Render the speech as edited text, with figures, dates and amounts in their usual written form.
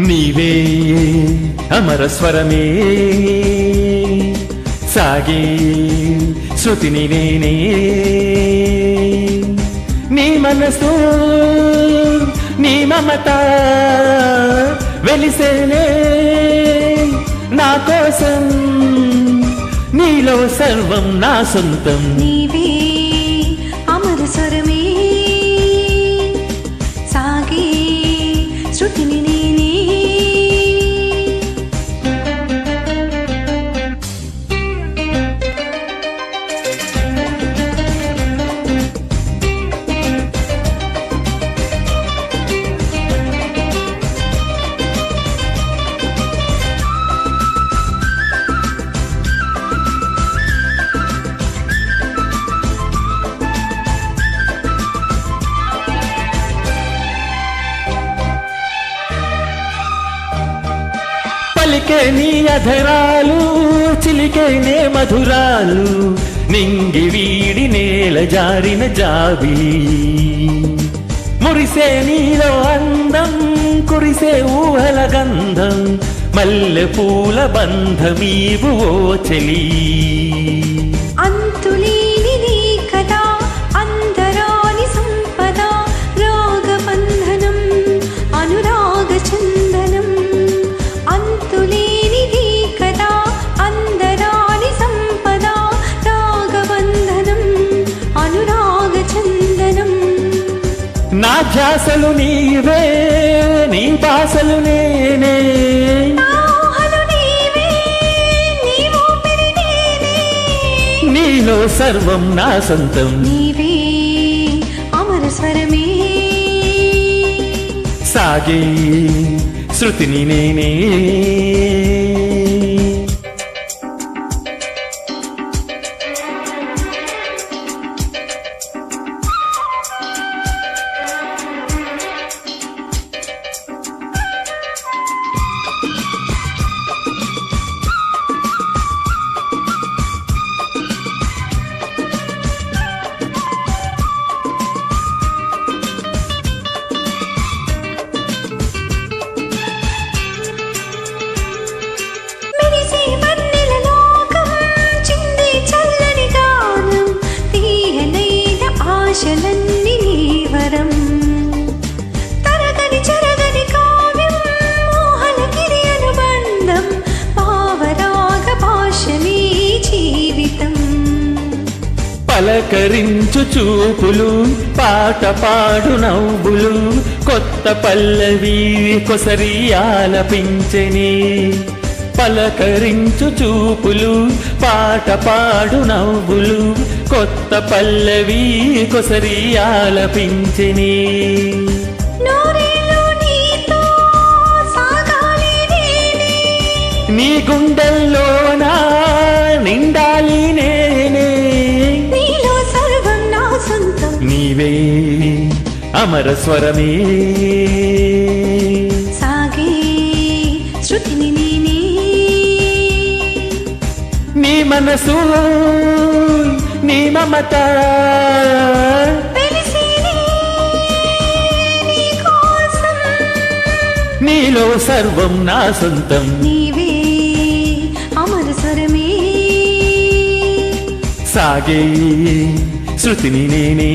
నీవే అమర స్వరమే సాగే శృతిని నేనే నీ మనసు నీ మమత వెలిసేనే నా కోసం నీలో సర్వం నా సొంతం నీవే అమర స్వరమే సాగే శృతిని నేనే పలికే నీ అధరాలు చిలికే నే మధురాలు నింగి వీడి నేల జారిన జాబి మురిసే నీలో అందం కురిసే ఊహల గంధం మల్లె పూల బంధమీవు ఓ చెలి అంతులేని కదా అందరాని సంపద రాగబంధనం అనురాగ చందనం అంతులేనిది కదా అందరాని సంపద రాగబంధనం అనురాగ చందనం నా ధ్యాసలు నీవే నీ భాసలు నేనే నీలో సర్వం నా సొంతం నీవే అమర స్వరమే సాగే శృతిని నేనే ఆశలన్నీ నీవరం తరగని చెరగని కావ్యం మోహనగిరి అనుబంధం భావరాగ భాషనీ జీవితం పలకరించు చూపులు పాట పాడు నవ్వులు కొత్త పల్లవి కొసరి ఆలపించెని పలకరించు చూపులు పాట పాడు నవ్వులు కొత్త పల్లవి కొసరి ఆలపించెని నీ గుండెల్లోనా నిండాలి నేనే నీలో సర్వం నా సొంతం నీవే అమర స్వరమే సాగే శృతిని నేనే నీ మనసు నీ మమత నీలో సర్వం నా సొంతం నీవే అమర స్వరమే సాగే శృతిని నేనే